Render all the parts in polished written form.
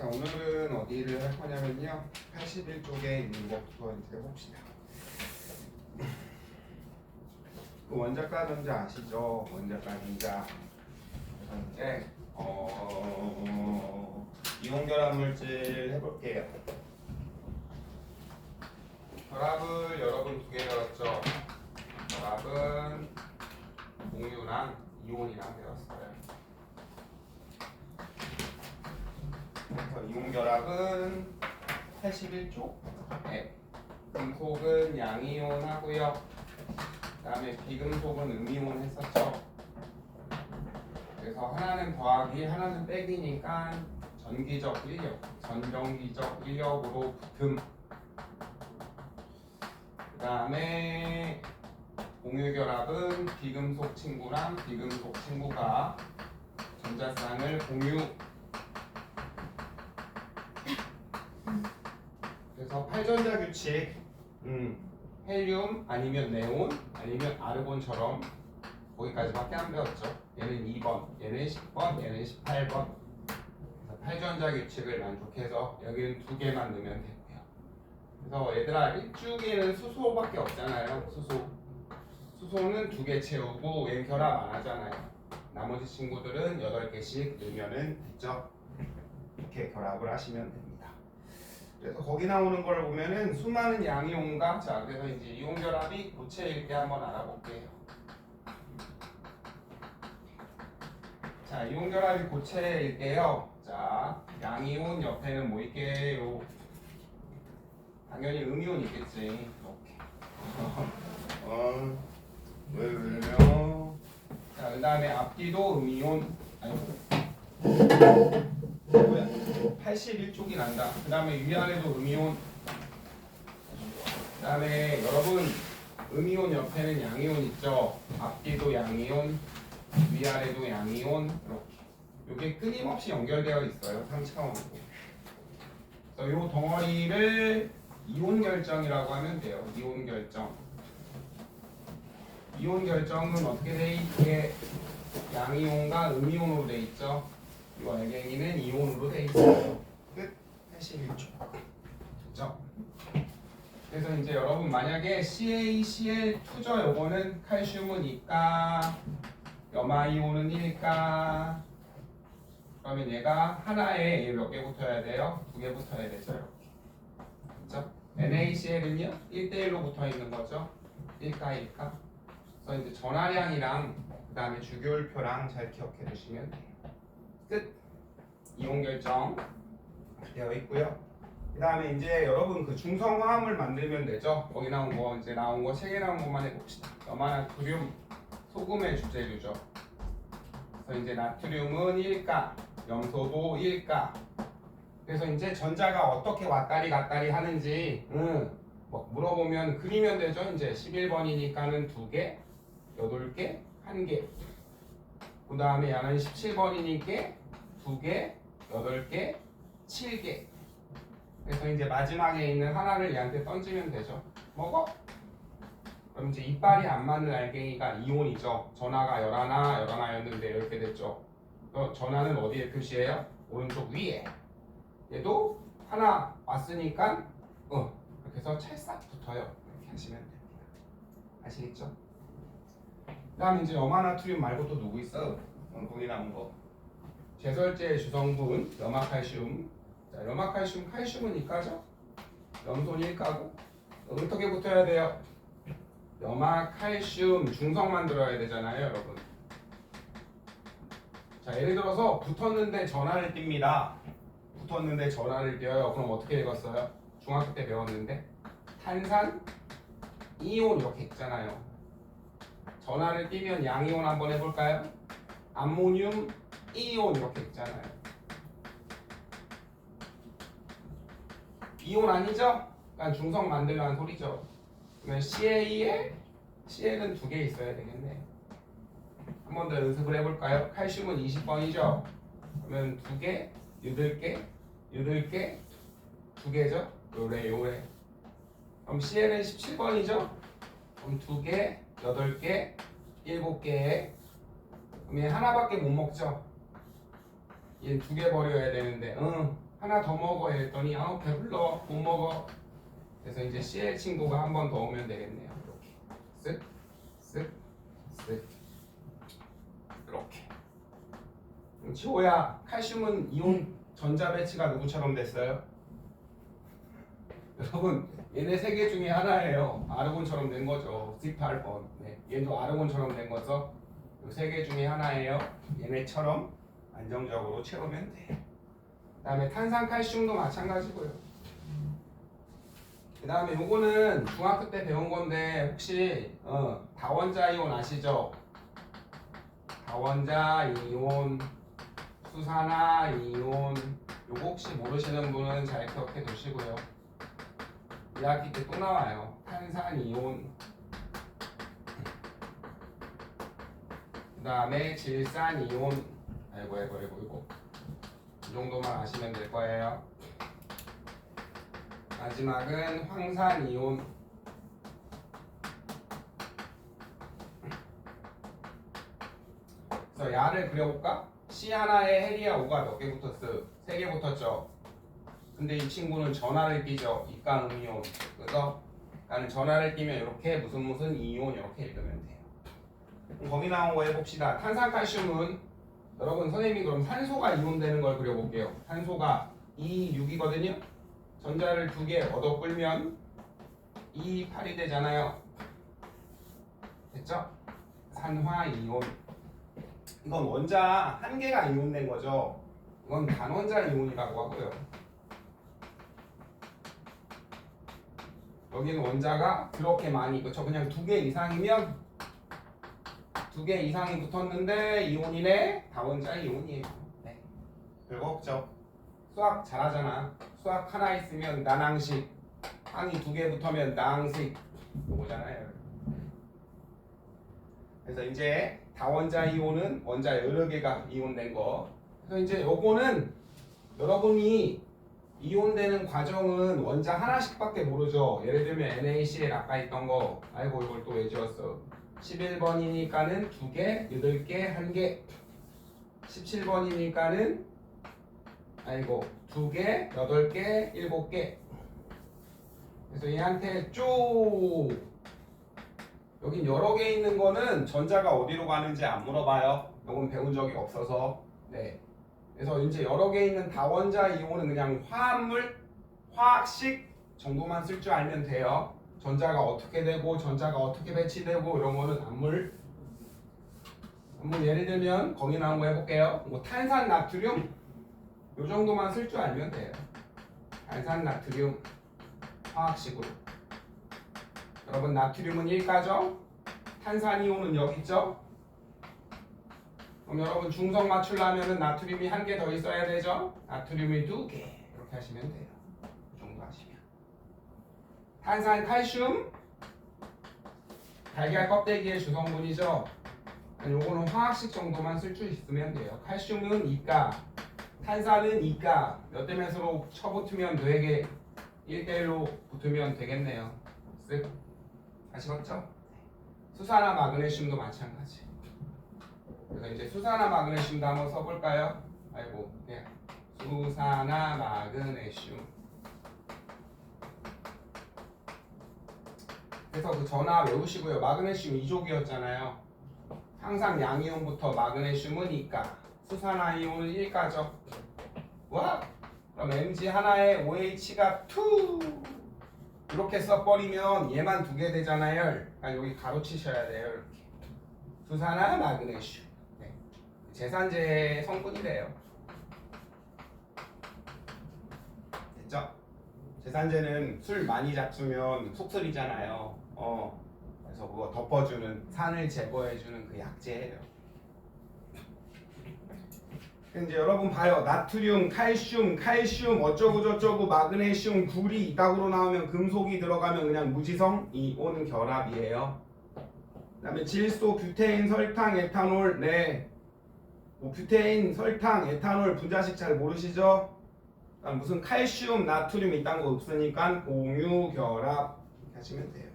자, 오늘은 어디를 할 거냐면요. 81쪽에 있는 것부터 이제 봅시다. 그 원자과 전자 아시죠? 원자과 전자. 그래서 이제 이온결합 물질 해볼게요. 결합을 여러분 두 개 배웠죠? 결합은 공유랑 이온이랑 배웠어요. 그래서 이온결합은 81쪽 금속은 양이온 하고요. 그 다음에 비금속은 음이온 했었죠. 그래서 하나는 더하기 하나는 빼기니까 전기적 인력, 전정기적 인력으로 붙음. 그 다음에 공유결합은 비금속 친구랑 비금속 친구가 전자쌍을 공유. 그래서 8전자 규칙, 헬륨 아니면 네온 아니면 아르곤처럼 거기까지밖에 안 배웠죠. 얘는 2번, 얘는 10번, 얘는 18번. 그래서 8전자 규칙을 만족해서 여기는 두 개만 넣으면 되고요. 그래서 얘들아 일주기에는 수소밖에 없잖아요. 수소는 두 개 채우고 얘는 결합 안 하잖아요. 나머지 친구들은 8개씩 넣으면 됐죠. 이렇게 결합을 하시면 됩니다. 그래서 거기 나오는 걸 보면은 수많은 양이온과, 자 그래서 이제 이온 결합이 고체일 때 한번 알아볼게요. 자, 이온 결합이 고체일 때요. 자, 양이온 옆에는 뭐 있게요? 당연히 음이온 있겠지. 이렇게. 왜요? 자, 그 다음에 앞뒤도 음이온. 뭐야? 81쪽이 난다. 그 다음에 위아래도 음이온. 그 다음에 여러분 음이온 옆에는 양이온 있죠. 앞뒤도 양이온, 위아래도 양이온. 이렇게. 이게 끊임없이 연결되어 있어요. 3차원으로. 그래서 이 덩어리를 이온 결정이라고 하면 돼요. 이온 결정. 이온 결정은 어떻게 돼 있게? 양이온과 음이온으로 돼 있죠. 이 알갱이는 이온으로 돼 있어요. 끝. 81쪽. 됐죠? 그래서 이제 여러분 만약에 CaCl2죠. 요거는 칼슘은 2가, 염화이온은 1가. 그러면 얘가 하나에 몇 개 붙어야 돼요? 2개 붙어야 되죠. 이렇게. 그렇죠? NaCl은요? 1대1로 붙어 있는 거죠. 1가 1가. 그래서 이제 전하량이랑 그 다음에 주기율표랑 잘 기억해 두시면 돼요. 끝. 이온 결정 되어 있고요. 그 다음에 이제 여러분 그 중성화합을 만들면 되죠. 거기 나온 거 이제 나온 거 3개 나온 것만 해봅시다. 염화나트륨 소금의 주재료죠. 그래서 이제 나트륨은 1가, 염소도 1가. 그래서 이제 전자가 어떻게 왔다리 갔다리 하는지 뭐 물어보면 그리면 되죠. 이제 11번이니까는 2개, 8개, 1개. 그 다음에 얘는 17번이니까 2개, 8개, 7개. 그래서 이제 마지막에 있는 하나를 얘한테 던지면 되죠. 먹어? 그럼 이제 이빨이 안 맞는 알갱이가 이온이죠. 전하가 11하였는데 이렇게 됐죠. 전하는 어디에 표시해요? 오른쪽 위에. 얘도 하나 왔으니까 이렇게 해서 찰싹 붙어요. 이렇게 하시면 됩니다. 아시겠죠? 그 다음에 이제 염화나트륨 말고 또 누구 있어? 거기 나온 거. 제설제 주성분 염화칼슘. 자, 염화칼슘, 칼슘은 2가죠? 염소는 1가고 어떻게 붙어야 돼요? 염화칼슘 중성 만들어야 되잖아요, 여러분. 자, 예를 들어서 붙었는데 전하를 띱니다. 붙었는데 전하를 띄어요. 그럼 어떻게 읽었어요? 중학교 때 배웠는데 탄산, 이온 이렇게 있잖아요. 전하를 띄면 양이온 한번 해볼까요? 암모늄, 이온 이렇게 있잖아요. 이온 아니죠? 그러니까 중성 만들라는 소리죠. 그러면 Ca에 Cl은 2개 있어야 되겠네. 한 번 더 연습을 해볼까요? 칼슘은 20번이죠? 그러면 2개, 8개, 8개, 2개죠? 요래. 그럼 CL은 17번이죠? 그럼 2개, 8개, 7개. 그럼 얘 하나밖에 못 먹죠? 얘 2개 버려야 되는데 하나 더 먹어 했더니 배불러 못 먹어. 그래서 이제 CL 친구가 한 번 더 오면 되겠네요. 이렇게 쓱 이렇게. 지호야, 칼슘은 이온 전자 배치가 누구처럼 됐어요? 여러분, 얘네 세 개 중에 하나예요. 아르곤처럼 된 거죠. 18번. 네, 얘도 아르곤처럼 된 거죠. 세 개 중에 하나예요. 얘네처럼 안정적으로 채우면 돼요. 그 다음에 탄산칼슘도 마찬가지고요. 그 다음에 요거는 중학교 때 배운 건데 혹시 다원자 이온 아시죠? 다원자 이온, 수산화 이온, 요거 혹시 모르시는 분은 잘 기억해 두시고요. 2학기 때 또 나와요. 탄산 이온, 그 다음에 질산 이온. 아이고 이거 이 정도만 아시면 될 거예요. 마지막은 황산 이온. 그래서 야를 그려볼까? C 하나에 헬이야 5가 몇 개 붙었어? 3개 붙었죠. 근데 이 친구는 전하를 띄죠. 이가 음이온. 그래서 나는 전하를 띄면 이렇게 무슨 이온 이렇게 읽으면 돼요. 그럼 거기 나온 거 해봅시다. 탄산칼슘은 여러분 선생님이 그럼 산소가 이온되는 걸 그려볼게요. 산소가 2, 6이거든요. 전자를 2개 얻어 끌면 2, 8이 되잖아요. 됐죠? 산화 이온. 이건 원자 한 개가 이온된 거죠. 이건 단원자 이온이라고 하고요. 여기는 원자가 그렇게 많이, 그렇죠? 그냥 2개 이상이면 2개 이상이 붙었는데 이온이네. 다원자 이온이에요. 네. 별거 없죠. 수학 잘하잖아. 수학 하나 있으면 난항식, 항이 2개 붙으면 나항식 요거잖아요. 그래서 이제 다원자 이온은 원자 여러 개가 이온된 거. 그래서 이제 요거는 여러분이 이온되는 과정은 원자 하나씩밖에 모르죠. 예를 들면 NaCl 아까 있던 거. 아이고 이걸 또 왜 지웠어. 11번이니까는 2개, 8개, 1개. 17번이니까는 아이고 2개, 8개, 7개. 그래서 얘한테 쭉 여긴 여러 개 있는 거는 전자가 어디로 가는지 안 물어봐요. 요건 배운 적이 없어서. 네. 그래서 이제 여러 개 있는 다원자 이온은 그냥 화합물, 화학식 정도만 쓸 줄 알면 돼요. 전자가 어떻게 되고 전자가 어떻게 배치되고 이런 거는 안물. 예를 들면 거기 나온 거 해볼게요. 뭐 탄산 나트륨 요 정도만 쓸 줄 알면 돼요. 탄산 나트륨 화학식으로. 여러분 나트륨은 1가죠? 탄산이온은 여기 있죠? 그럼 여러분 중성 맞추려면 나트륨이 1개 더 있어야 되죠? 나트륨이 2개 이렇게 하시면 돼요. 이 정도 하시면. 탄산 칼슘 달걀 껍데기의 주성분이죠? 요거는 화학식 정도만 쓸 줄 있으면 돼요. 칼슘은 2가, 탄산은 2가 몇 대 몇으로 쳐붙으면 되게 1대1로 붙으면 되겠네요. 쓱 아시겠죠? 수산화 마그네슘도 마찬가지. 그래서 이제 수산화 마그네슘도 한번 써볼까요? 아이고, 네. 수산화 마그네슘. 그래서 그 전화 외우시고요. 마그네슘 2족이었잖아요. 항상 양이온부터 마그네슘은 2가, 수산화이온은 1가죠. 와! 그럼 Mg 하나에 OH가 2 이렇게 써버리면 얘만 2개 되잖아요. 그러니까 여기 가로치셔야 돼요. 이렇게. 수산화 마그네슘. 네. 제산제 성분이래요. 됐죠? 제산제는 술 많이 잡수면 속쓰리잖아요. 그래서 그거 덮어주는, 산을 제거해주는 그 약재예요. 이제 여러분 봐요. 나트륨, 칼슘 어쩌고저쩌고 마그네슘, 구리 이따구로 나오면 금속이 들어가면 그냥 무지성 이온 결합이에요. 그 다음에 질소, 뷰테인, 설탕, 에탄올. 네. 뭐 뷰테인, 설탕, 에탄올 분자식 잘 모르시죠? 무슨 칼슘, 나트륨 이딴 거 없으니까 공유 결합 이렇게 하시면 돼요.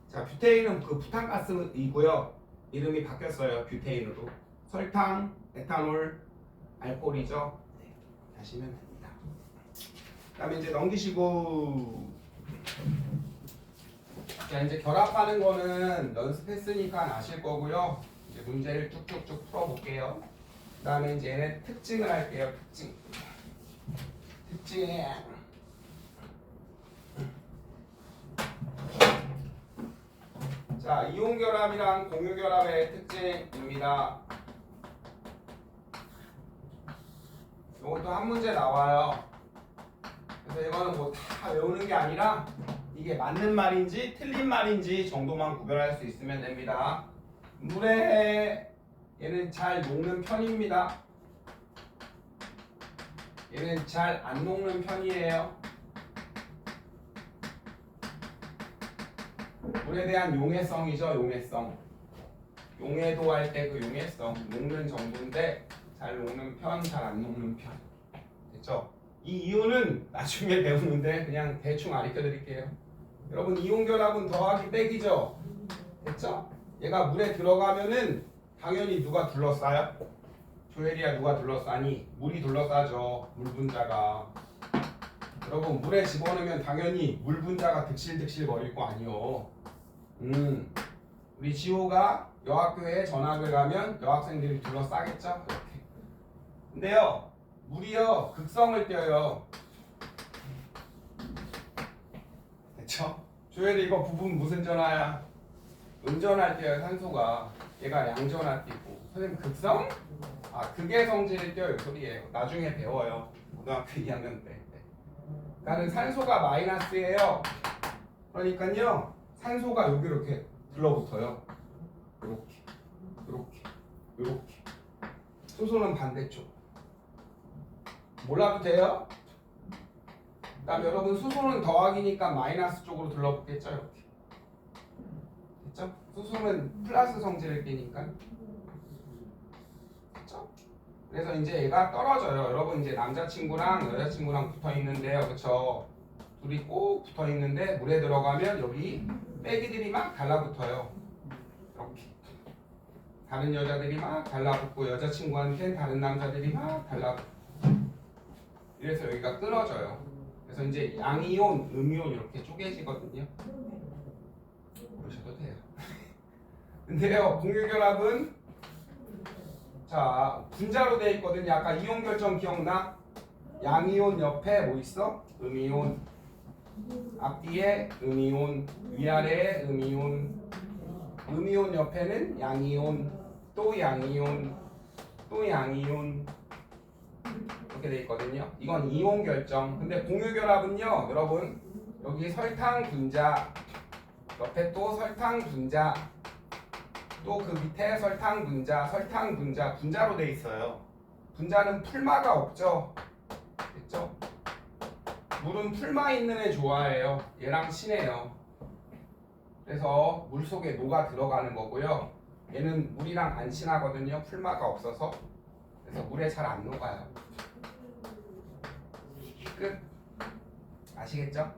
자, 뷰테인은 그 부탄가스이고요. 이름이 바뀌었어요. 뷰테인으로. 설탕, 에탄올, 알코올이죠. 네, 하시면 됩니다. 그다음에 이제 넘기시고 자 이제 결합하는 거는 연습했으니까 아실 거고요. 이제 문제를 쭉쭉쭉 풀어볼게요. 그다음에 이제 얘네 특징을 할게요. 특징. 자 이온 결합이랑 공유 결합의 특징입니다. 이것도 한 문제 나와요. 그래서 이거는 뭐 다 외우는 게 아니라 이게 맞는 말인지 틀린 말인지 정도만 구별할 수 있으면 됩니다. 물에 얘는 잘 녹는 편입니다. 얘는 잘 안 녹는 편이에요. 물에 대한 용해성이죠. 용해성. 용해도 할 때 그 용해성 녹는 정도인데 잘 녹는 편, 잘 안 녹는 편. 됐죠? 이 이온은 나중에 배우는데 그냥 대충 알려 드릴게요. 여러분 이온 결합은 더하기 빼기죠? 됐죠? 얘가 물에 들어가면은 당연히 누가 둘러싸요? 조엘이야 누가 둘러싸니? 물이 둘러싸죠. 물 분자가. 여러분 물에 집어넣으면 당연히 물 분자가 득실득실 거릴 거 아니요. 우리 지호가 여학교에 전학을 가면 여학생들이 둘러싸겠죠? 이렇게. 근데요 물이요 극성을 띄어요. 됐죠? 조엘이 이거 부분 무슨 전화야? 음전할 때요 산소가. 얘가 양전할 때고. 선생님 극성? 아 극의 성질을 띄어요 소리예요. 나중에 배워요. 고등학교 2학년 때. 그러니까 산소가 마이너스예요. 그러니까요 산소가 여기 이렇게 들러붙어요. 이렇게, 이렇게, 이렇게. 수소는 반대쪽. 몰라도 돼요? 그다음 여러분 수소는 더하기니까 마이너스 쪽으로 들러붙겠죠 이렇게. 됐죠? 수소는 플러스 성질을 띠니까. 됐죠? 그래서 이제 얘가 떨어져요. 여러분 이제 남자친구랑 여자친구랑 붙어 있는데요, 그렇죠? 둘이 꼭 붙어 있는데 물에 들어가면 여기 빼기들이 막 달라붙어요. 이렇게. 다른 여자들이 막 달라붙고 여자친구한테는 다른 남자들이 막 달라붙고. 그래서 여기가 끊어져요. 그래서 이제 양이온, 음이온 이렇게 쪼개지거든요. 모르셔도 돼요. 근데요, 공유결합은 자 분자로 되어 있거든요. 아까 이온 결정 기억나? 양이온 옆에 뭐 있어? 음이온. 앞뒤에 음이온, 위아래에 음이온. 음이온 옆에는 양이온, 또 양이온, 또 양이온. 이렇게 돼 있거든요. 이건 이온 결정. 근데 공유 결합은요, 여러분 여기 설탕 분자, 옆에 또 설탕 분자, 또 그 밑에 설탕 분자, 설탕 분자, 분자로 돼 있어요. 분자는 풀마가 없죠. 됐죠? 물은 풀마 있는 애 좋아해요. 얘랑 친해요. 그래서 물 속에 녹아 들어가는 거고요. 얘는 물이랑 안 친하거든요. 풀마가 없어서. 그래서 물에 잘 안 녹아요. 끝. 아시겠죠?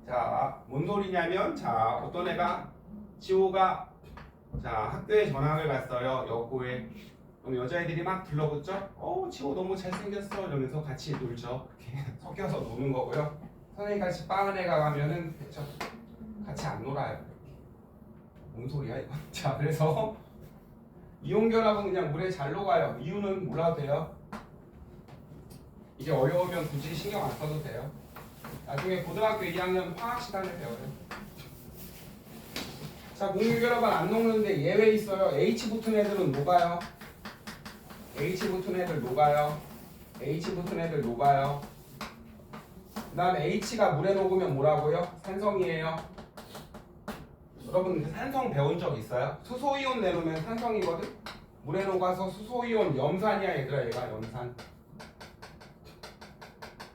자, 뭔 소리냐면, 자, 어떤 애가 지호가 자 학교에 전학을 갔어요. 여고에. 그럼 여자애들이 막 들러붙죠? 지호 너무 잘생겼어. 이러면서 같이 놀죠. 이렇게 섞여서 노는 거고요. 선생님 같이 빵은 애가 가면은 그쵸? 같이 안 놀아요. 이렇게. 뭔 소리야 이거? 자, 그래서 이온 결합은 그냥 물에 잘 녹아요. 이유는 몰라도 돼요. 이게 어려우면 굳이 신경 안 써도 돼요. 나중에 고등학교 2학년 화학 시간에 배워요. 자, 공유결합은 안 녹는데 예외 있어요. H 붙은 애들은 녹아요. H 붙은 애들 녹아요. H 붙은 애들 녹아요. 그 다음에 H가 물에 녹으면 뭐라고요? 산성이에요. 여러분 산성 배운 적 있어요? 수소이온 내놓으면 산성이거든? 물에 녹아서 수소이온 염산이야 얘들아. 얘가 염산.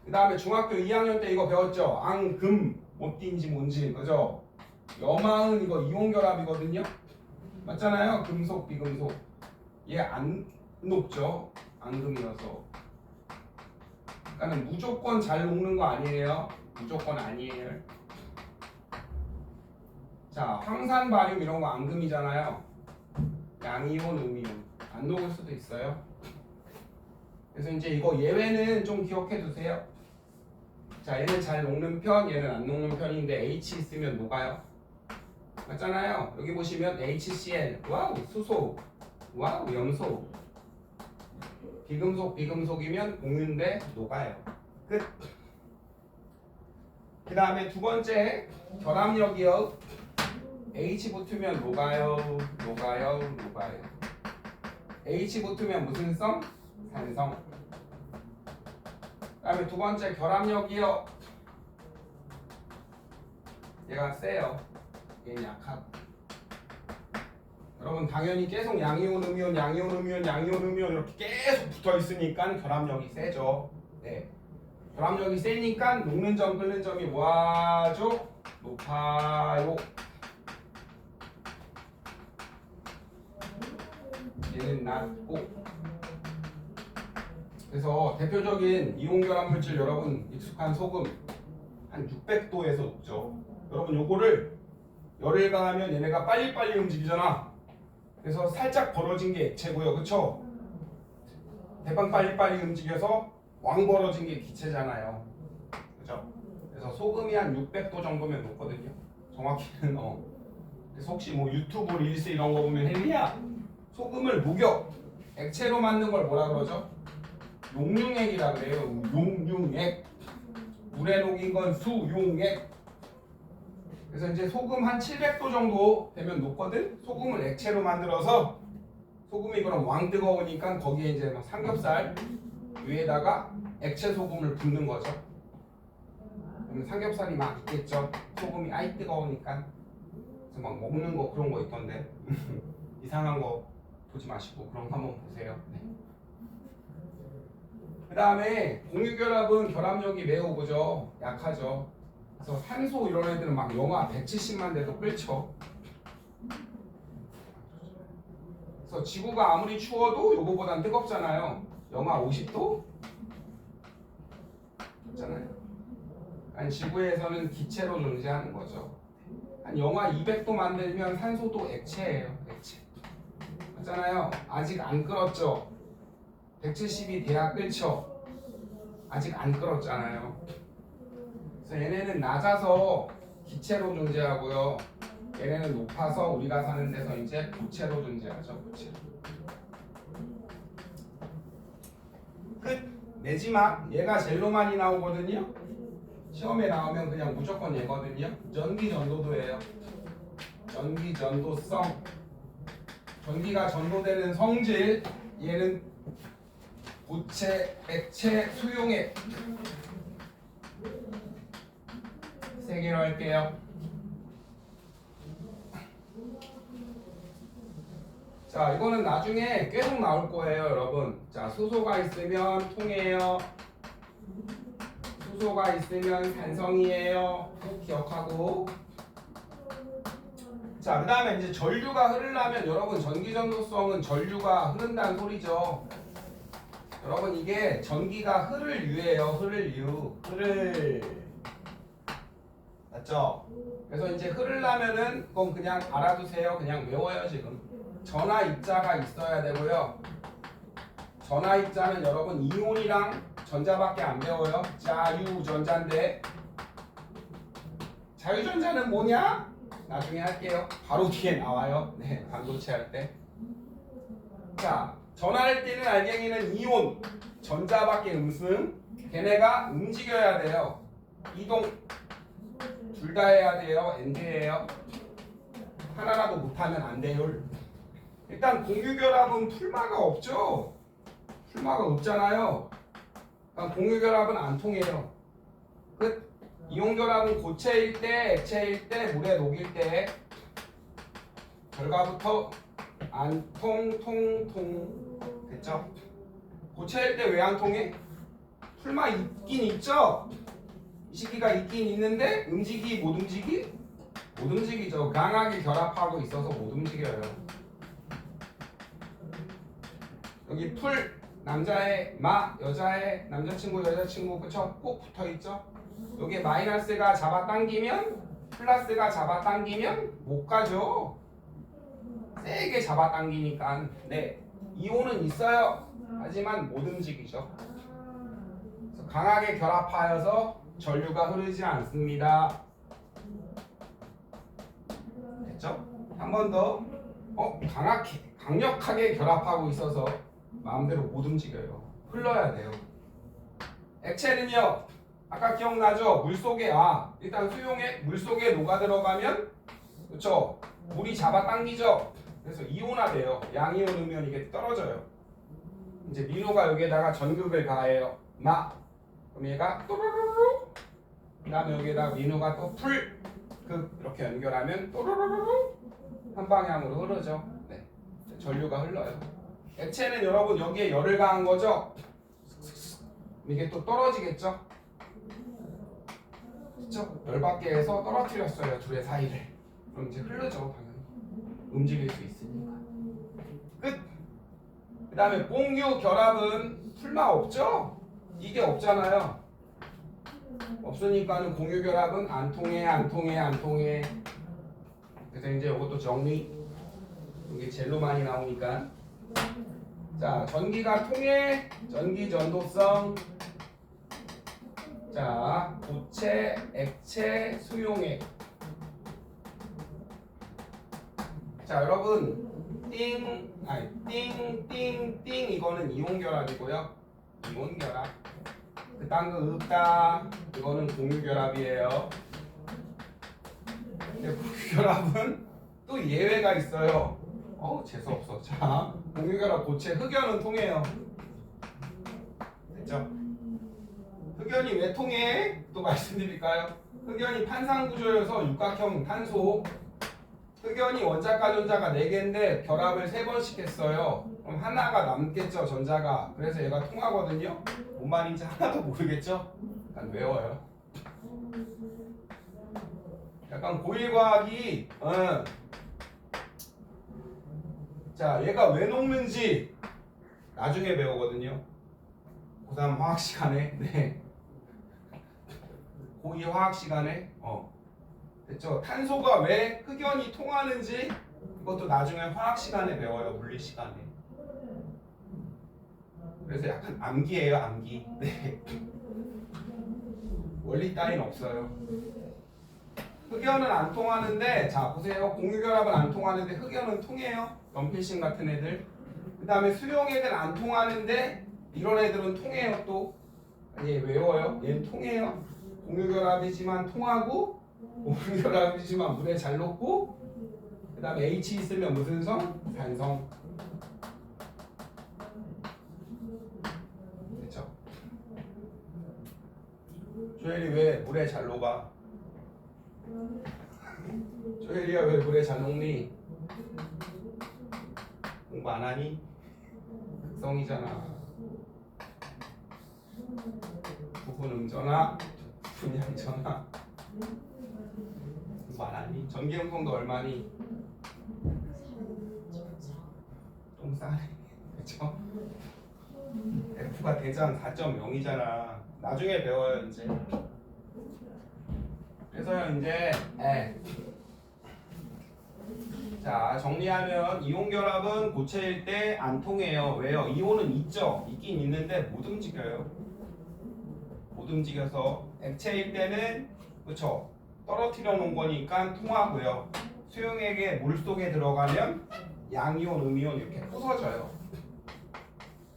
그 다음에 중학교 2학년 때 이거 배웠죠? 앙금 어딘지 뭔지. 그죠? 염화은 이거 이온결합이거든요? 맞잖아요? 금속 비금속. 얘 안 녹죠? 앙금이어서. 그러니까 무조건 잘 녹는 거 아니에요? 무조건 아니에요. 자, 황산 바륨 이런 거 앙금이잖아요. 양이온, 음이온. 안 녹을 수도 있어요. 그래서 이제 이거 예외는 좀 기억해 두세요. 자, 얘는 잘 녹는 편, 얘는 안 녹는 편인데 H 있으면 녹아요. 맞잖아요. 여기 보시면 HCl, 와우, 수소, 와우, 염소. 비금속이면 녹는데 녹아요. 끝. 그 다음에 두 번째, 결합력이요. H 붙으면 녹아요. H 붙으면 무슨 성? 산성. 그 다음에 두 번째, 결합력이요. 얘가 세요. 얘는 약하고. 여러분 당연히 계속 양이온, 음이온 이렇게 계속 붙어 있으니까 결합력이 세죠. 네. 결합력이 세니까 녹는 점, 끓는 점이 뭐하죠? 높아요. 얘는 낮고. 그래서 대표적인 이온 결합 물질 여러분 익숙한 소금 한 600도에서 녹죠. 여러분 요거를 열을 가하면 얘네가 빨리빨리 움직이잖아. 그래서 살짝 벌어진 게 액체고요. 그쵸? 대빵 빨리빨리 움직여서 왕 벌어진 게 기체잖아요. 그죠? 그래서 소금이 한 600도 정도면 녹거든요. 정확히는 그래서 혹시 뭐 유튜브 릴스 이런 거 보면 헬리야 소금을 녹여 액체로 만든 걸 뭐라 그러죠? 용융액이라 그래요. 용융액. 물에 녹인 건 수용액. 그래서 이제 소금 한 700도 정도 되면 녹거든. 소금을 액체로 만들어서 소금이 그럼 왕 뜨거우니까 거기에 이제 막 삼겹살 위에다가 액체 소금을 붓는 거죠. 그러면 삼겹살이 막 있겠죠. 소금이 아이 뜨거우니까. 그래서 막 먹는 거 그런 거 있던데 이상한 거 보지 마시고 그런 거 한번 보세요. 네. 그 다음에 공유결합은 결합력이 매우 그죠 약하죠. 그래서 산소 이런 애들은 막 영하 170만 돼도 끓죠. 그래서 지구가 아무리 추워도 요거보단 뜨겁잖아요. 영하 50도? 있잖아요. 아니 지구에서는 기체로 존재하는 거죠. 한 영하 200도 만들면 산소도 액체예요. 액체. 맞잖아요. 아직 안 끓었죠. 170이 돼야 끓죠. 아직 안 끓었잖아요. 그래서 얘네는 낮아서 기체로 존재하고요. 얘네는 높아서 우리가 사는 데서 이제 고체로 존재하죠. 고체로. 끝. 내지막 얘가 제일로 많이 나오거든요. 시험에 나오면 그냥 무조건 얘거든요. 전기전도도예요. 전기전도성. 전기가 전도되는 성질. 얘는 고체, 액체, 수용액. 세 개로 할게요. 자, 이거는 나중에 계속 나올 거예요, 여러분. 자, 수소가 있으면 통해요. 수소가 있으면 산성이에요. 꼭 기억하고. 자, 그 다음에 이제 전류가 흐르려면 여러분 전기전도성은 전류가 흐른다는 소리죠. 여러분 이게 전기가 흐를 유예요. 흐를 유. 흐를. 맞죠? 그래서 이제 흐르려면은 그건 그냥 알아두세요. 그냥 외워요 지금. 전하 입자가 있어야 되고요. 전하 입자는 여러분 이온이랑 전자밖에 안 배워요. 자유전자인데 자유전자는 뭐냐? 나중에 할게요. 바로 뒤에 나와요. 네, 반도체 할 때. 자, 전하를 띠는 알갱이는 이온, 전자밖에 음승. 걔네가 움직여야 돼요. 이동 둘 다 해야 돼요. 엔드예요. 하나라도 못하면 안 돼요. 일단 공유결합은 풀마가 없죠. 풀마가 없잖아요. 그러니까 공유결합은 안 통해요. 끝. 이온결합은 고체일 때, 액체일 때, 물에 녹일 때 결과부터 안 통. 됐죠? 고체일 때 왜 안 통해? 풀마 있긴 있죠? 이 시기가 있긴 있는데 움직이 못 움직이? 못 움직이죠. 강하게 결합하고 있어서 못 움직여요. 여기 풀 남자의 마 여자의 남자친구 여자친구 그쵸? 꼭 붙어있죠? 여기 마이너스가 잡아당기면 플러스가 잡아당기면 못 가죠. 세게 잡아당기니까. 네, 이온은 있어요. 하지만 못 움직이죠. 그래서 강하게 결합하여서 전류가 흐르지 않습니다. 됐죠? 한 번 더. 강력하게 결합하고 있어서 마음대로 못 움직여요. 흘러야 돼요. 액체는요, 아까 기억나죠? 물속에 일단 수용액 물속에 녹아 들어가면, 그렇죠? 물이 잡아당기죠. 그래서 이온화돼요. 양이온 음이온 이게 떨어져요. 이제 민호가 여기에다가 전극을 가해요. 그럼 얘가 또르르르. 그다음에 여기에다가 민호가 또 풀극 이렇게 연결하면 또르르르 한 방향으로 흐르죠. 네, 전류가 흘러요. 액체는 여러분 여기에 열을 가한 거죠. 이게 또 떨어지겠죠. 그렇죠? 열받게 해서 떨어뜨렸어요. 둘의 사이를. 그럼 이제 흐르죠. 당연히. 움직일 수 있으니까. 끝. 그 다음에 공유 결합은 풀마 없죠? 이게 없잖아요. 없으니까는 공유 결합은 안 통해. 그래서 이제 이것도 정리. 이게 젤로 많이 나오니까. 자, 전기가 통해. 전기 전도성. 자, 고체, 액체, 수용액. 자, 여러분 띵 이거는 이온 결합이고요. 이온 결합. 그딴 거 없다. 이거는 공유 결합이에요. 근데 공유 결합은 또 예외가 있어요. 재수없어. 자, 공유 결합 고체 흑연은 통해요. 됐죠? 흑연이 왜 통해? 또 말씀드릴까요? 흑연이 판상구조여서 육각형 탄소. 흑연이 원자과 전자가 4개인데 결합을 3번씩 했어요. 그럼 하나가 남겠죠, 전자가. 그래서 얘가 통하거든요. 뭔 말인지 하나도 모르겠죠? 약간 외워요. 약간 고1 과학이 자, 얘가 왜 녹는지 나중에 배우거든요. 고3 화학 시간에. 네. 고2 화학 시간에 됐죠? 탄소가 왜 흑연이 통하는지 이것도 나중에 화학 시간에 배워요. 물리 시간에. 그래서 약간 암기예요, 암기. 네. 원리 따윈 없어요. 흑연은 안 통하는데, 자 보세요. 공유결합은 안 통하는데 흑연은 통해요. 연필심 같은 애들. 그 다음에 수용액은 안 통하는데 이런 애들은 통해요. 또 얘 외워요. 얘는 통해요. 공유결합이지만 통하고, 공유결합이지만 물에 잘 녹고, 그 다음에 H 있으면 무슨 성? 산성. 됐죠? 조엘이 왜 물에 잘 녹아? 조엘이야 왜 물에 잘 녹니? 공부 안 하니? 극성이잖아. 부분 음전화, 부분 양전화. 공부 안 하니? 전기음성도 얼마니? 좀 싸네. 그쵸? F가 대장 4.0이잖아. 나중에 배워요 이제. 그래서요 이제 자, 정리하면 이온 결합은 고체일 때 안 통해요. 왜요? 이온은 있죠. 있긴 있는데 못 움직여요. 못 움직여서 액체일 때는 그쵸? 떨어뜨려 놓은 거니까 통하고요. 수용액에 물속에 들어가면 양이온, 음이온 이렇게 부서져요.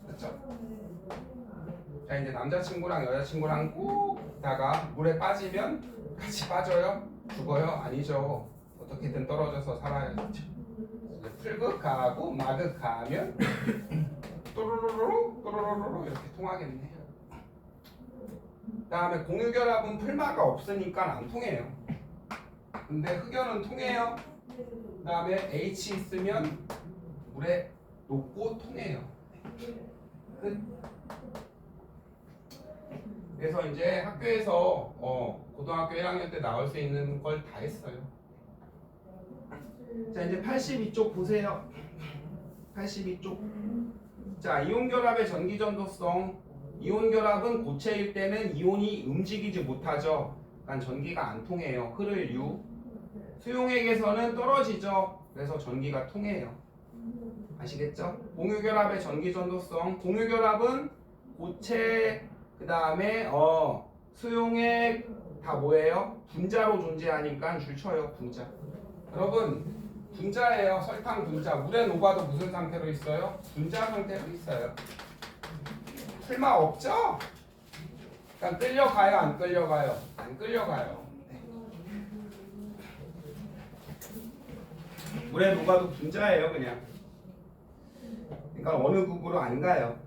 그렇죠? 자, 이제 남자친구랑 여자친구랑 꾹 있다가 물에 빠지면 같이 빠져요? 죽어요? 아니죠. 어떻게든 떨어져서 살아야죠. 풀극 가하고 마극 가하면 또로로로 이렇게 통하겠네요. 그 다음에 공유결합은 풀마가 없으니까 안 통해요. 근데 흑연은 통해요. 그 다음에 H 있으면 물에 녹고 통해요. 끝. 그래서 이제 학교에서 고등학교 1학년 때 나올 수 있는 걸 다 했어요. 자, 이제 82쪽 보세요. 82쪽. 자, 이온 결합의 전기 전도성. 이온 결합은 고체일 때는 이온이 움직이지 못하죠. 그러니까 전기가 안 통해요. 흐를 유. 수용액에서는 떨어지죠. 그래서 전기가 통해요. 아시겠죠? 공유결합의 전기전도성. 공유결합은 고체 그 다음에 수용액 다 뭐예요? 분자로 존재하니까 줄 쳐요. 분자. 여러분 분자예요. 설탕 분자. 물에 녹아도 무슨 상태로 있어요? 분자 상태로 있어요. 설마 없죠? 그러니까 끌려가요? 안 끌려가요? 안 끌려가요. 네. 물에 녹아도 분자예요 그냥. 그러니까 어느 극으로 안 가요.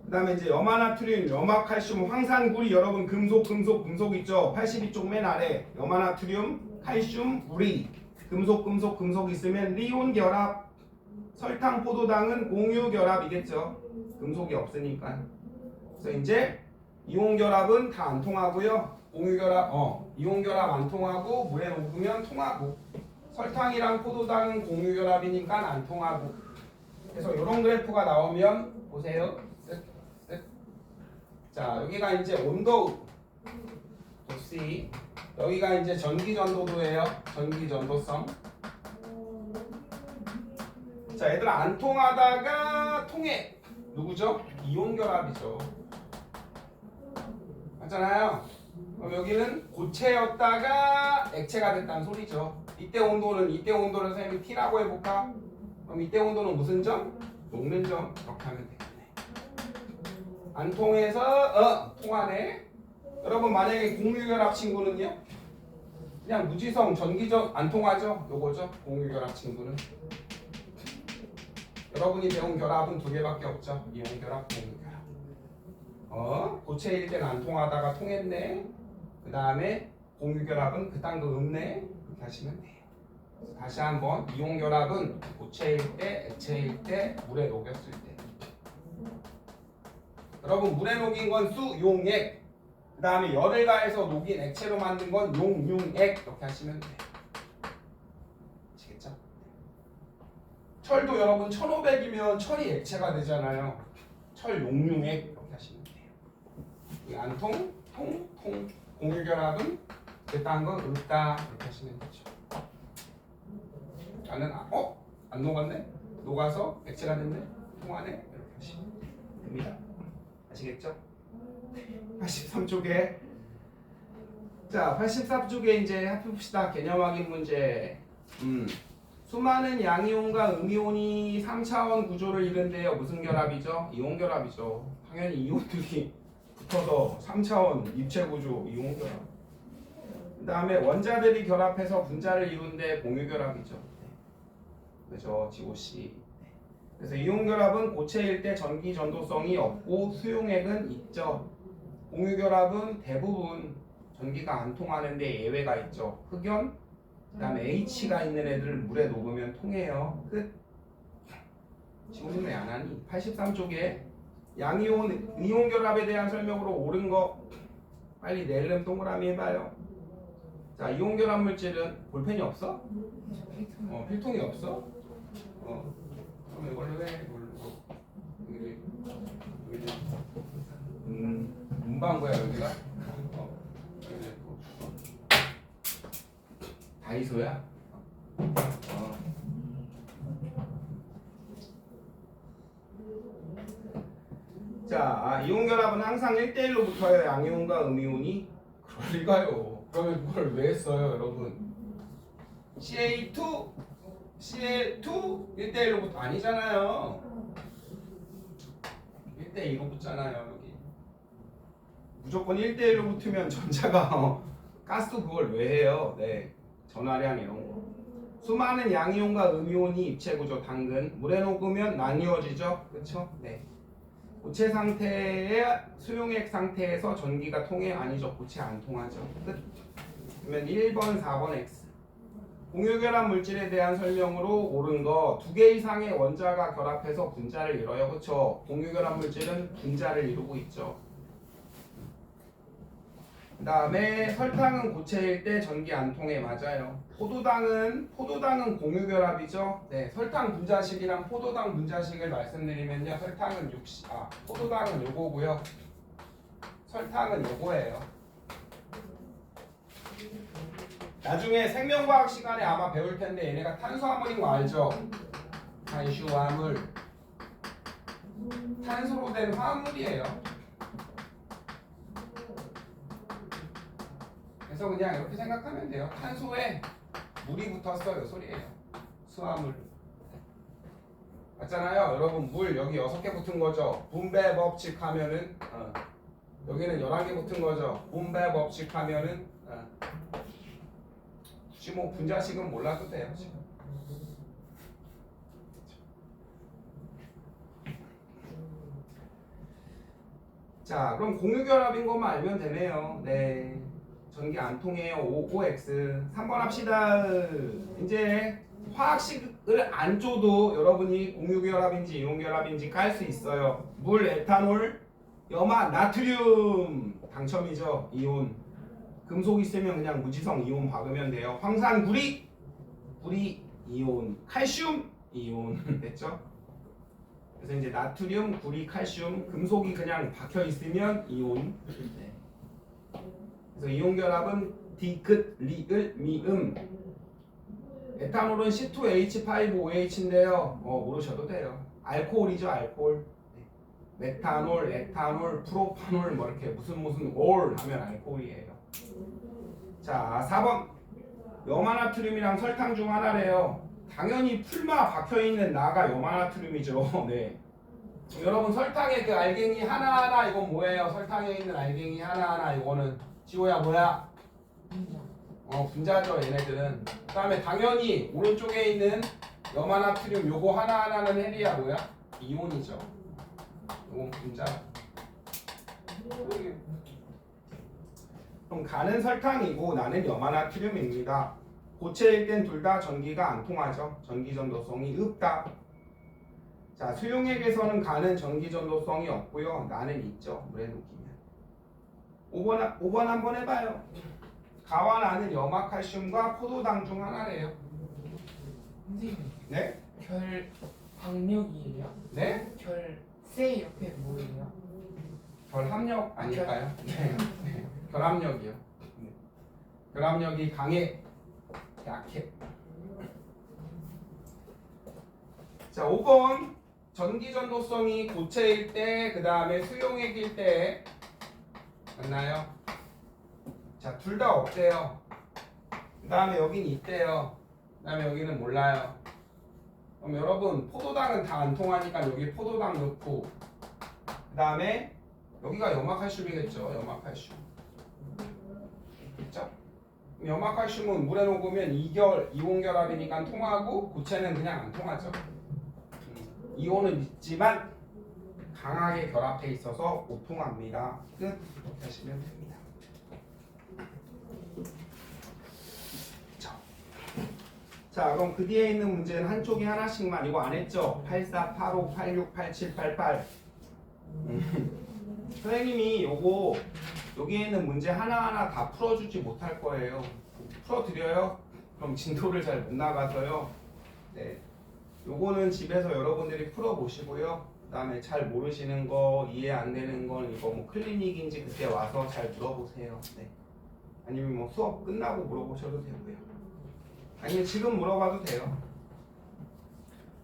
그 다음에 이제 염화나트륨, 염화칼슘, 황산구리. 여러분 금속 있죠? 82쪽 맨 아래 염화나트륨, 칼슘, 구리. 금속 있으면 리온 결합. 설탕, 포도당은 공유 결합이겠죠. 금속이 없으니까. 그래서 이제 이온 결합은 다 안 통하고요. 공유 결합, 이온 결합 안 통하고 물에 녹으면 통하고. 설탕이랑 포도당은 공유 결합이니까 안 통하고. 그래서 이런 그래프가 나오면 보세요. 자, 여기가 이제 온도 도시, 여기가 이제 전기 전도도예요. 전기 전도성. 자, 얘들 안 통하다가 통해. 누구죠? 이온 결합이죠. 맞잖아요. 그럼 여기는 고체였다가 액체가 됐다는 소리죠. 이때 온도를 선생님이 T라고 해볼까? 그럼 이때 온도는 무슨 점? 녹는 점. 이렇게 하면 되겠네. 안 통해서 통하네. 여러분 만약에 공유결합 친구는요? 그냥 무지성 전기적 안 통하죠? 요거죠? 공유결합 친구는. 여러분이 배운 결합은 두 개밖에 없죠. 이온결합, 공유결합. 고체일 때는 안 통하다가 통했네. 그 다음에 공유결합은 그딴 거 없네. 그렇게 하시면 돼요. 다시 한번 이온결합은 고체일 때, 액체일 때, 물에 녹였을 때. 여러분 물에 녹인 건 수용액. 그 다음에 열을 가해서 녹인 액체로 만든 건 용융액. 이렇게 하시면 돼요. 아시겠죠? 철도 여러분 1500이면 철이 액체가 되잖아요. 철 용융액. 이렇게 하시면 돼요. 이 안 통, 공유결합은 그딴 거 없다. 이렇게 하시면 되죠. 나는 안 녹았네? 녹아서 액체가 됐네? 통하네? 이렇게 하시면 됩니다. 아시겠죠? 83쪽에 자 83쪽에 이제 해봅시다. 개념 확인 문제. 수많은 양이온과 음이온이 3차원 구조를 이룬대요. 무슨 결합이죠? 이온 결합이죠. 당연히 이온들이 붙어서 3차원 입체 구조 이온 결합. 그 다음에 원자들이 결합해서 분자를 이룬데 공유 결합이죠. 그죠? GOC. 그래서 이온 결합은 고체일 때 전기 전도성이 없고 수용액은 있죠. 공유 결합은 대부분 전기가 안 통하는데 예외가 있죠. 흑연, 그다음에 H가 있는 애들 물에 녹으면 통해요. 끝. 지금 왜 안 하니? 83쪽에 양이온, 이온 결합에 대한 설명으로 옳은 거 빨리 낼름 동그라미 해봐요. 자, 이온 결합 물질은 볼펜이 없어? 필통이 없어? 그럼 이걸로 해. 문방구야 여기가? 다이소야? 자, 이온 결합은 항상 1대1로 붙어요. 양이온과 음이온이. 그럴 리가요. 그러면 그걸 왜 했어요, 여러분? CA2, CL2 1대1로 붙어 아니잖아요. 1대2로 붙잖아요, 여기. 무조건 1대1로 붙으면 전자가 가스 그걸 왜 해요? 네, 전화량 이런 거. 수많은 양이온과 음이온이 입체 구조 당근. 물에 녹으면 나뉘어지죠, 그렇죠? 네. 고체 상태의 수용액 상태에서 전기가 통해? 아니죠. 고체 안 통하죠. 끝. 그러면 1번, 4번 X. 공유결합 물질에 대한 설명으로 옳은 거. 두 개 이상의 원자가 결합해서 분자를 이뤄요. 그렇죠? 공유결합 물질은 분자를 이루고 있죠. 그 다음에 설탕은 고체일 때 전기 안 통해. 맞아요. 포도당은 공유결합이죠. 네, 설탕 분자식이랑 포도당 분자식을 말씀드리면요. 포도당은 요거고요. 설탕은 요거예요. 나중에 생명과학 시간에 아마 배울 텐데 얘네가 탄수화물인 거 알죠? 탄수화물. 탄소로 된 화합물이에요. 그래서 그냥 이렇게 생각하면 돼요. 탄소에 물이 붙었어요 소리예요. 수화물. 맞잖아요. 여러분 물 여기 6개 붙은 거죠. 분배 법칙 하면은 여기는 11개 붙은 거죠. 분배 법칙 하면은 굳이 뭐 분자식은 몰라도 돼요. 지금. 자, 그럼 공유결합인 것만 알면 되네요. 네. 전기 안 통해요. OX. 3번 합시다. 이제 화학식을 안 줘도 여러분이 공유결합인지 이온결합인지 깔 수 있어요. 물, 에탄올, 염화, 나트륨. 당첨이죠. 이온. 금속 있으면 그냥 무지성 이온 박으면 돼요. 황산, 구리, 구리, 이온. 칼슘, 이온. 됐죠? 그래서 이제 나트륨, 구리, 칼슘, 금속이 그냥 박혀 있으면 이온. 그래서 이온 결합은 디귿, 리을, 미음. 에탄올은 C2H5OH인데요. 모르셔도 돼요. 알코올이죠, 알코올. 메탄올, 에탄올, 프로파놀 뭐 이렇게 무슨 올 하면 알코올이에요. 자, 4번. 염화나트륨이랑 설탕 중 하나래요. 당연히 풀마 박혀있는 나가 염화나트륨이죠. 네. 여러분 설탕의 그 알갱이 하나하나 이건 뭐예요? 설탕에 있는 알갱이 하나하나 이거는 지호야 뭐야? 분자죠 얘네들은. 그 다음에 당연히 오른쪽에 있는 염화나트륨 요거 하나하나는 헬이야 뭐야? 이온이죠. 이건 분자. 그럼 가는 설탕이고 나는 염화나트륨입니다. 고체일 땐 둘 다 전기가 안 통하죠. 전기전도성이 없다. 자, 수용액에서는 가는 전기전도성이 없고요. 나는 있죠. 물에 녹이면. 5번 한번 해봐요. 가와 나는 염화칼슘과 포도당 중 하나래요. 선생님, 네? 결박력이에요? 네? 결세 옆에 뭐예요? 결합력 아닐까요? 네. 결합력이요. 네. 결합력이 강해, 약해. 자, 5번. 전기전도성이 고체일 때, 그 다음에 수용액일 때 맞나요? 자, 둘 다 없대요. 그 다음에 여긴 있대요. 그 다음에 여기는 몰라요. 그럼 여러분 포도당은 다 안 통하니까 여기 포도당 넣고 그 다음에 여기가 염화칼슘이겠죠. 염화칼슘. 그렇죠? 염화칼슘은 물에 녹으면 이온결합이니까 통하고 고체는 그냥 안 통하죠. 이온은 있지만 강하게 결합해 있어서 못 통합니다. 끝. 이렇게 하시면 됩니다. 자, 그럼 그 뒤에 있는 문제는 한쪽이 하나씩만. 이거 안 했죠? 84, 85, 86, 87, 88. 선생님이 요거 여기에 있는 문제 하나하나 다 풀어주지 못할 거예요. 풀어드려요? 그럼 진도를 잘 못 나가서요. 네. 요거는 집에서 여러분들이 풀어보시고요. 그 다음에 잘 모르시는 거, 이해 안 되는 건 이거 뭐 클리닉인지 그때 와서 잘 물어보세요. 네. 아니면 뭐 수업 끝나고 물어보셔도 되고요. 아니면 지금 물어봐도 돼요.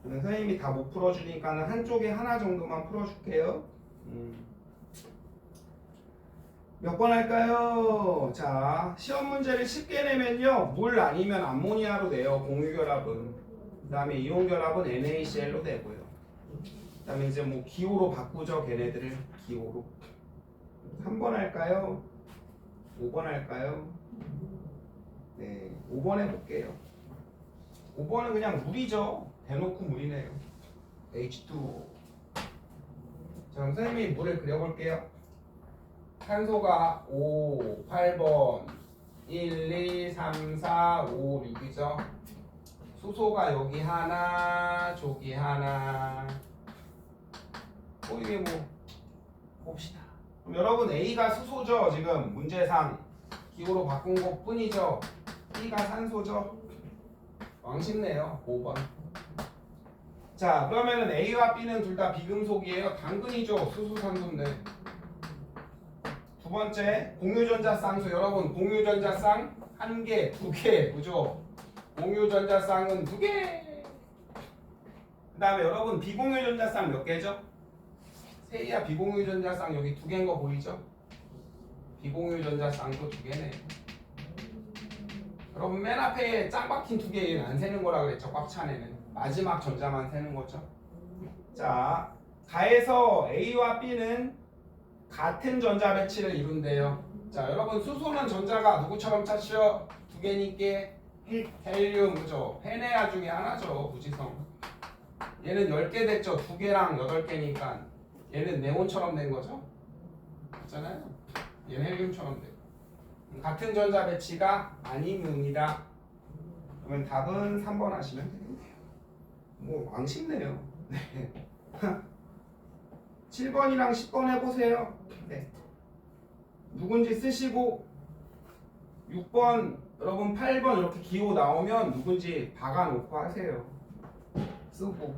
선생님이 다 못 풀어주니까는 한쪽에 하나 정도만 풀어줄게요. 몇 번 할까요? 자, 시험 문제를 쉽게 내면요. 물 아니면 암모니아로 내요. 공유결합은. 그 다음에 이온결합은 NaCl로 되고요. 그 다음에 이제 뭐 기호로 바꾸죠. 걔네들을 기호로. 3번 할까요? 5번 할까요? 네, 5번 해볼게요. 5번은 그냥 물이죠. 대놓고 물이네요. H2O. 자, 그럼 선생님이 물을 그려볼게요. 탄소가 5, 8번 1, 2, 3, 4, 5, 6이죠. 수소가 여기 하나, 저기 하나. 이게 뭐 봅시다. 그럼 여러분 A가 수소죠. 지금 문제상 기호로 바꾼 것 뿐이죠. B가 산소죠. 왕쉽네요. 5번. 자, 그러면은 A와 B는 둘 다 비금속이에요. 당근이죠. 수소산소인데. 두 번째, 공유전자쌍수. 여러분, 공유전자쌍 1개, 2개, 그죠? 공유전자쌍은 2개. 그 다음에 여러분 비공유 전자쌍 몇 개죠? 세이야 비공유 전자쌍 여기 두 개인 거 보이죠? 비공유 전자쌍도 두 개네. 여러분 맨 앞에 짱 박힌 두 개는 안 세는 거라 그랬죠? 꽉 찬 애는 마지막 전자만 세는 거죠. 자, 가에서 A와 B는 같은 전자 배치를 이룬대요. 자, 여러분 수소는 전자가 누구처럼 찼죠? 두 개니까 헬륨, 그죠? 페네아 중에 하나죠, 무지성. 얘는 10개 됐죠? 2개랑 8개니까 얘는 네온처럼 된 거죠? 맞잖아요? 얘는 헬륨처럼 돼. 같은 전자 배치가 아님입니다. 그러면 답은 3번 하시면 되겠네요. 뭐 왕쉽네요. 네. 7번이랑 10번 해보세요. 네. 누군지 쓰시고 6번 여러분 8번 이렇게 기호 나오면 누군지 박아놓고 하세요. 쓰고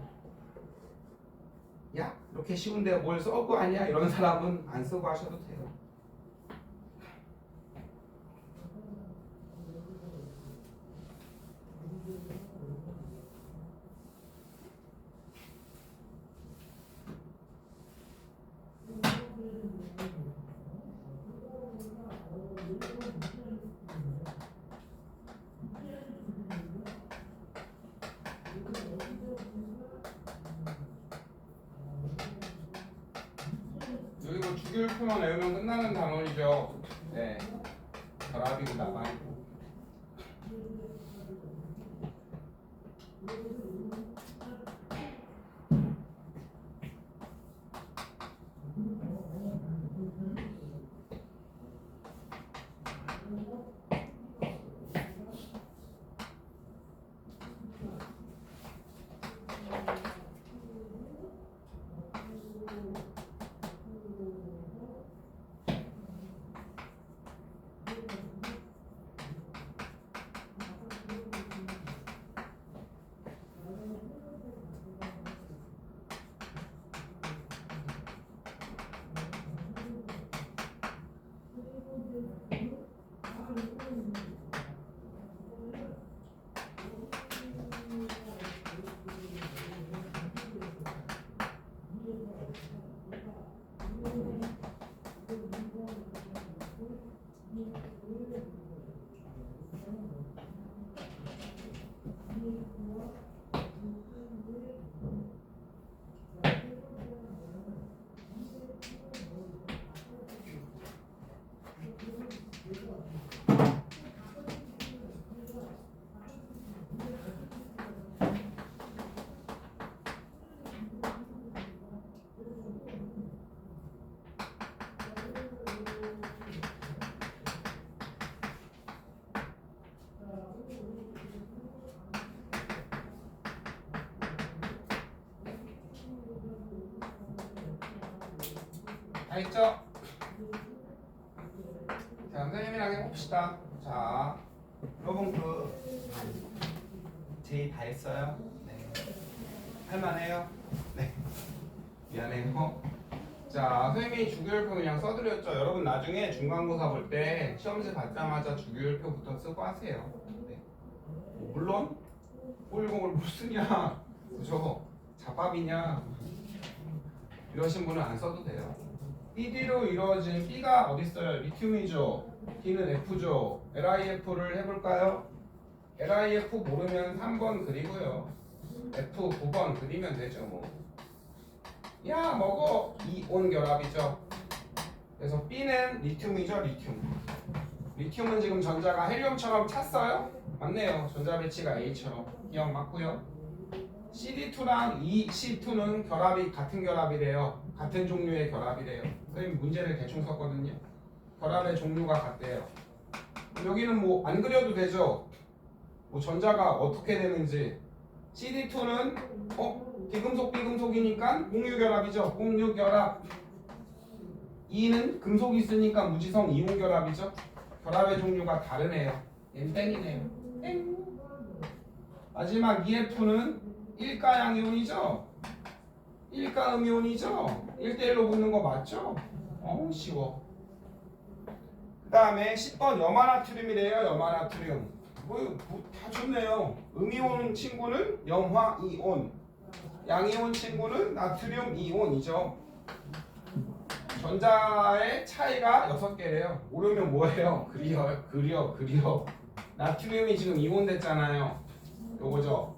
야 이렇게 쉬운데 뭘 써고 하냐 이런 사람은 안 쓰고 하셔도 돼요. 여기 뭐 주기율표만 외우면 끝나는 단원이죠. 네. 결합이고 나방이고. 다 있죠? 자, 선생님이랑 해봅시다. 자, 여러분 제이 다 했어요? 네. 할만해요? 네. 미안해요. 자, 선생님이 주기율표 그냥 써드렸죠? 여러분 나중에 중간고사 볼 때 시험지 받자마자 주기율표부터 쓰고 하세요. 네. 물론 꼴공을 못 쓰냐, 그죠? 잡밥이냐 이러신 분은 안 써도 돼요. BD로 이루어진 B가 어디 있어요? 리튬이죠. D는 F죠. LIF를 해볼까요? LIF 모르면 3번 그리고요. F 9번 그리면 되죠 뭐. 야 먹어. 이온 결합이죠. 그래서 B는 리튬이죠. 리튬은 지금 전자가 헬륨처럼 찼어요? 맞네요. 전자 배치가 A처럼. 기억 맞고요. CD2랑 EC2는 결합이 같은 결합이래요. 같은 종류의 결합이래요. 선생님 문제를 대충 썼거든요. 결합의 종류가 같대요. 여기는 뭐 안 그려도 되죠. 뭐 전자가 어떻게 되는지. CD2는 비금속 비금속이니까 공유결합이죠. 공유결합. E는 금속이 있으니까 무지성 이온결합이죠. 결합의 종류가 다르네요. 얘는 땡이네요. 땡. 마지막 EF는 1가 양이온이죠? 1가 음이온이죠? 1대1로 붙는 거 맞죠? 쉬워. 그 다음에 10번 염화나트륨이래요. 염화나트륨. 다 좋네요. 음이온 친구는 염화이온. 양이온 친구는 나트륨 이온이죠. 전자의 차이가 6개래요. 모르면 뭐예요? 그려. 나트륨이 지금 이온 됐잖아요. 요거죠.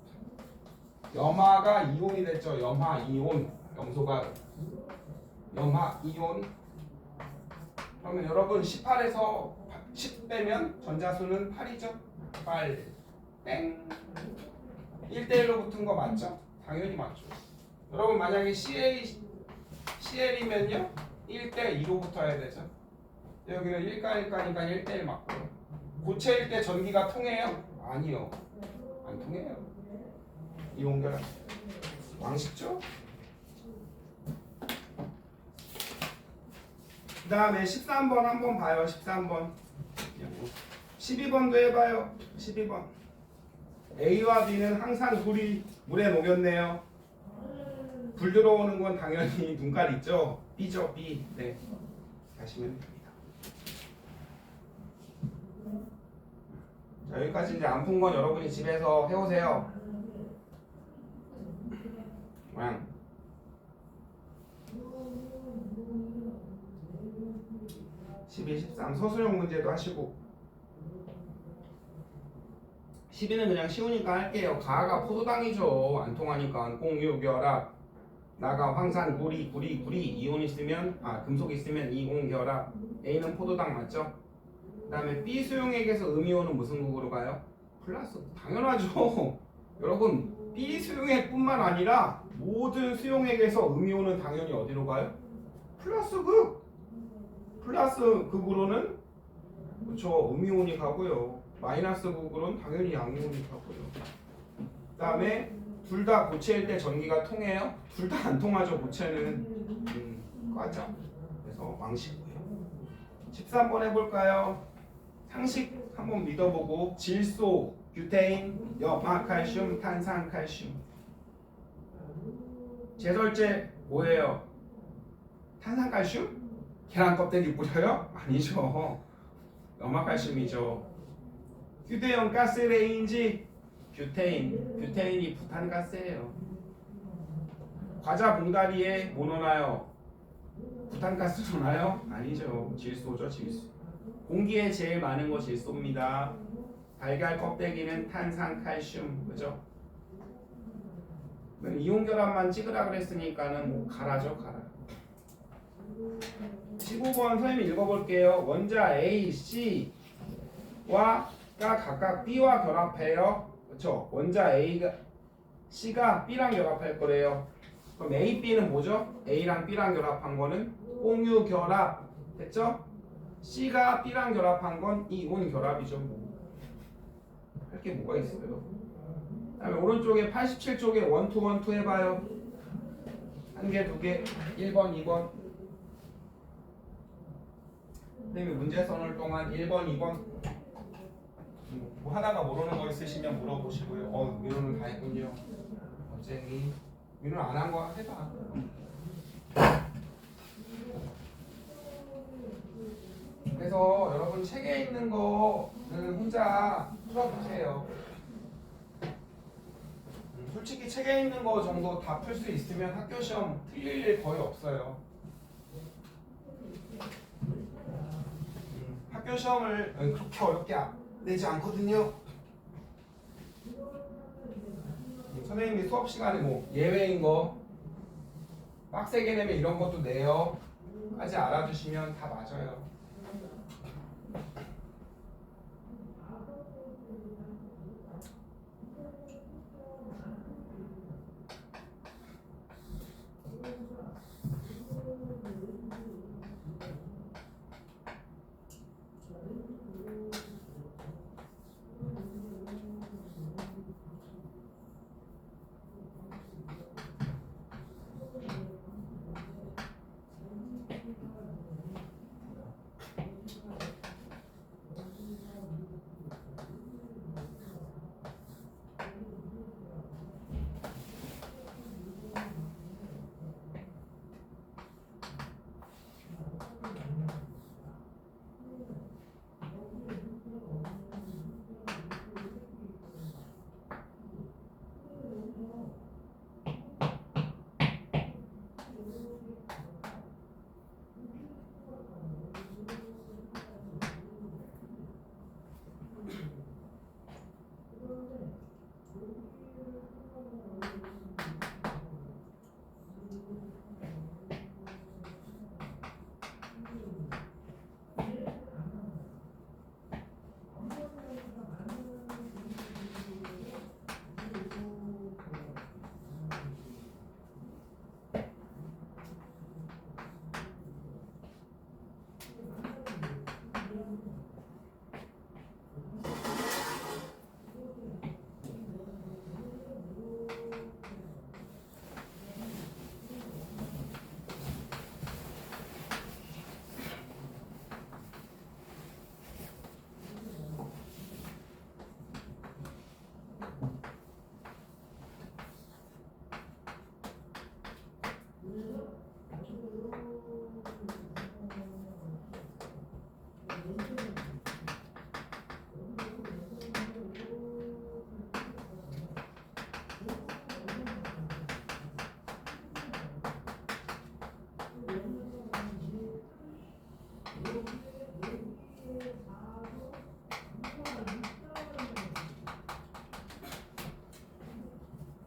염화가 이온이 됐죠. 염화 이온. 염소가 염화 이온. 그러면 여러분 18에서 10 빼면 전자수는 8이죠. 8 땡. 1대1로 붙은 거 맞죠? 당연히 맞죠. 여러분 만약에 CL이면요 1대2로 붙어야 되죠. 여기는 1가니까 1대1 맞고요. 고체일 때 전기가 통해요? 아니요. 안 통해요. 이온결합. 왕식죠? 그 다음에 13번 한번 봐요. 13번 12번도 해봐요. 12번 A와 B는 항상 물에 녹였네요. 불 들어오는 건 당연히 눈깔 있죠. B죠. B. 네, 가시면 됩니다. 자, 여기까지 이제 안 푼 건 여러분이 집에서 해오세요. 12, 13 서술형 문제도 하시고 12는 그냥 쉬우니까 할게요. 가가 포도당이죠. 안 통하니까 공유결합 나가 황산 구리 이온 있으면 금속 있으면 이온결합 A는 포도당 맞죠? 그 다음에 B 수용액에서 음이온은 무슨 극으로 가요? 플러스. 당연하죠. 여러분 B 수용액뿐만 아니라 모든 수용액에서 음이온은 당연히 어디로 가요? 플러스 극. 플러스 극으로는 그렇죠. 음이온이 가고요. 마이너스 극으로는 당연히 양이온이 가고요. 그 다음에 둘 다 고체일 때 전기가 통해요? 둘 다 안 통하죠. 고체는 꺼져. 그래서 왕식고요. 13번 해볼까요? 상식 한번 믿어보고 질소, 규테인, 염화칼슘, 탄산칼슘. 제설제 뭐예요? 탄산칼슘? 계란 껍데기 뿌려요? 아니죠. 염화칼슘이죠. 휴대용 가스레인지 규테인이 부탄가스예요. 과자 봉다리에 뭐 넣나요? 부탄가스 넣나요? 아니죠. 질소죠. 질소. 공기에 제일 많은 거 질소입니다. 달걀 껍데기는 탄산칼슘. 그죠? 이온결합만 찍으라 그랬으니까는 뭐 가라죠. 가라. 15번 선생님이 읽어볼게요. 원자 A, C와 각각 B와 결합해요. 그렇죠? 원자 C가 B랑 결합할 거래요. 그럼 A, B는 뭐죠? A랑 B랑 결합한 거는 공유 결합. 됐죠? C가 B랑 결합한 건 이온 결합이죠. 할 게 뭐가 있어요? 그다음에 오른쪽에 87쪽에 1, 2, 1, 2 해봐요. 한 개, 두 개, 1번, 2번. 선생님이 문제 써놓을 동안 1번, 2번 뭐 하다가 모르는 거 있으시면 물어보시고요. 민호는 다 했군요. 어쟁이 민호는 안 한 거 해봐. 그래서 여러분 책에 있는 거는 혼자 풀어보세요. 솔직히 책에 있는 거 정도 다 풀 수 있으면 학교 시험 틀릴 일 거의 없어요. 학교 시험을 그렇게 어렵게 내지 않거든요. 선생님이 수업 시간에 뭐 예외인 거 빡세게 내면 이런 것도 내요. 까지 알아두시면 다 맞아요.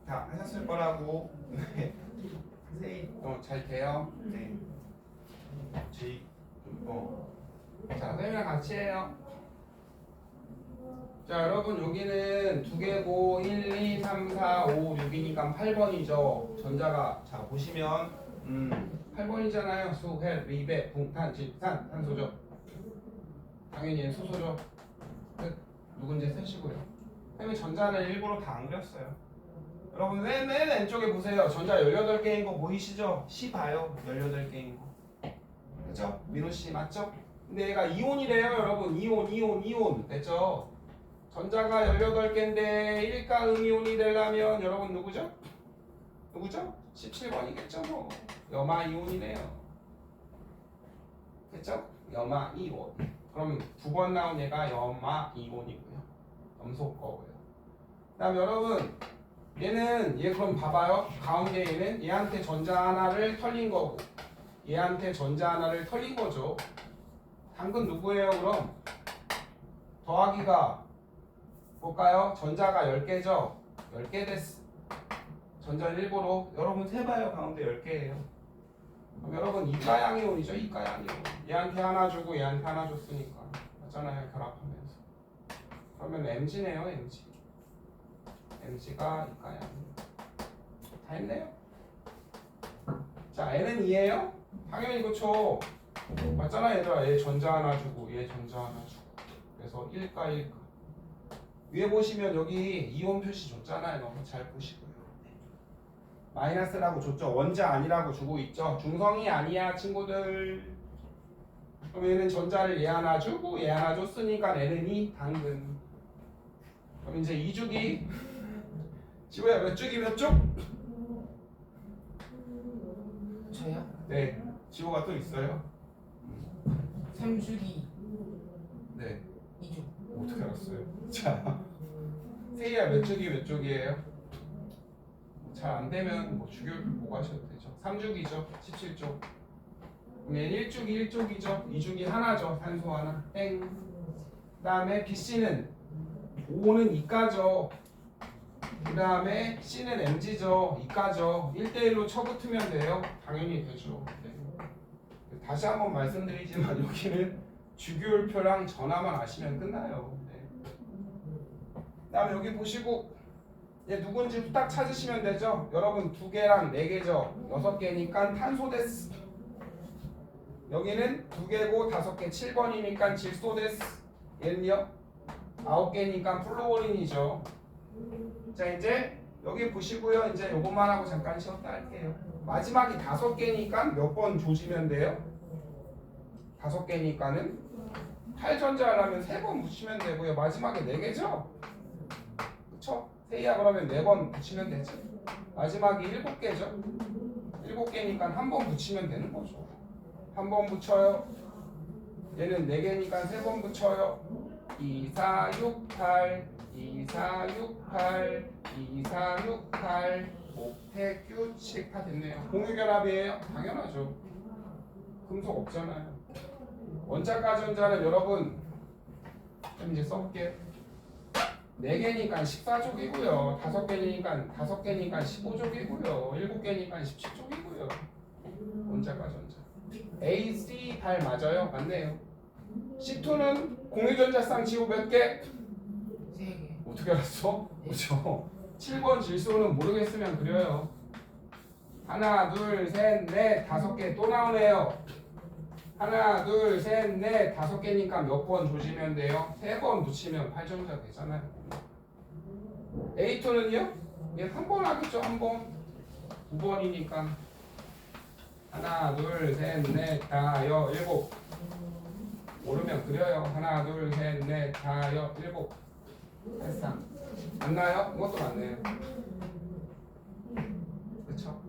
자, 하셨을 거라고. 네. 선생님, 잘 돼요. 네. 자, 선생님이랑 같이 해요. 자, 여러분 여기는 두 개고 1, 2, 3, 4, 5, 6이니까 8번이죠. 전자가 자 보시면 8번이잖아요. 수, 헬, 리베, 붕탄, 질산, 탄소죠. 당연히 수소죠. 끝. 누군지 쓰시고요. 선생님이 전자는 일부러 다 안 그렸어요. 여러분 맨 왼쪽에 보세요. 전자 18개인 거 보이시죠? 시 봐요. 18개인 거. 그죠? 민호씨 맞죠? 근데 얘가 이온이래요. 여러분 이온 됐죠? 전자가 18개인데 1가 음이온이 되려면 여러분 누구죠? 17번이겠죠 뭐. 염화 이온이네요. 됐죠? 염화 이온. 그럼 두 번 나온 얘가 염화 이온이고요. 염소 거고요. 그다음 여러분 얘 그럼 봐봐요. 가운데 얘는 얘한테 전자 하나를 털린 거고 얘한테 전자 하나를 털린 거죠. 당근 누구예요 그럼? 더하기가 볼까요? 전자가 10개죠? 10개 됐어. 전자를 일부러 여러분 세봐요. 가운데 10개예요. 그럼 여러분 이가양이온이죠. 이가양이온. 얘한테 하나 주고 얘한테 하나 줬으니까 맞잖아요. 결합하면서. 그러면 MG네요. MG가 이가양이온. 다 했네요. 자, N은 2예요? 당연히 그렇죠. 맞잖아 얘들아. 얘 전자 하나 주고 얘 전자 하나 주고. 그래서 1가 위에 보시면 여기 이온 표시 줬잖아요. 너무 잘 보시고요. 마이너스라고 줬죠. 원자 아니라고 주고 있죠. 중성이 아니야 친구들. 그럼 얘는 전자를 얘 하나 주고 얘 하나 줬으니까 N은 2 당근. 그럼 이제 2주기 지호야 몇 주기 몇 주? 저요? 네. 지호가 또 있어요. 3주기 네. 2주. 어떻게 알았어요? 자, 세이야 몇 주기 몇 쪽이에요? 잘 안 되면 뭐 주교를 보고 하셔도 되죠. 3주기죠. 17쪽. 그럼 얘는 1주기 1쪽이죠. 2주기 하나죠. 산소 하나. 땡. 그 다음에 BC는 5는 2가죠. 그 다음에 C는 MG죠. 2가죠. 1대1로 쳐붙으면 돼요. 당연히 되죠. 네. 다시 한번 말씀드리지만 여기는 주기율표랑 전화만 아시면 끝나요. 네. 그 다음에 여기 보시고 얘 누군지 후딱 찾으시면 되죠. 여러분 2개랑 4개죠. 6개니까 탄소 데스. 여기는 2개고 5개 7번이니까 질소 데스. 얘는요 9개니까 플로어린이죠. 자 이제 여기 보시고요. 이제 요것만 하고 잠깐 쉬었다 할게요. 마지막이 5개니까 몇 번 조지면 돼요? 5개니까는 8전자 하려면 3번 붙이면 되고요. 마지막에 4개죠? 그쵸? 세이야 그러면 4번 붙이면 되죠. 마지막이 7개죠? 7개니까 1번 붙이면 되는 거죠. 1번 붙여요. 얘는 4개니까 3번 붙여요. 2, 4, 6, 8 2, 4, 6, 8 2, 4, 6, 8 목택 규칙 다 됐네요. 공유결합이에요? 당연하죠. 금속 없잖아요. 원자가 전자는 여러분 좀 이제 써볼게요. 4개니까 14족이고요. 5개니까 15족이고요. 7개니까 17족이고요. 원자가 전자. A, C, 8 맞아요? 맞네요. C2는 공유전자쌍 지호 몇 개? 3개. 어떻게 알았어? 그렇죠. 7번 질소는 모르겠으면 그려요. 하나, 둘, 셋, 넷, 5개 또 나오네요. 하나, 둘, 셋, 넷, 5개니까 몇 번 조지면 돼요? 3번 붙이면 8전자 되잖아요. A2는요? 얘 한 번 하겠죠, 한 번. 9번이니까. 하나, 둘, 셋, 넷, 다, 7. 모르면 그려요. 하나, 둘, 셋, 넷, 다, 7. 됐어. 맞나요? 이것도 맞네요. 그쵸?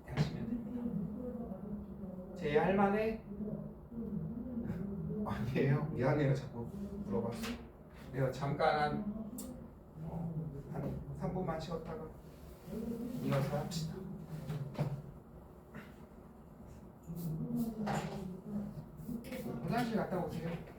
하시면 됩니다. 제 할만해? 아니에요. 미안해요. 자꾸 물어봤어요. 내가 잠깐 한 3분만 쉬었다가 이어서 합시다. 화장실 갔다 오세요.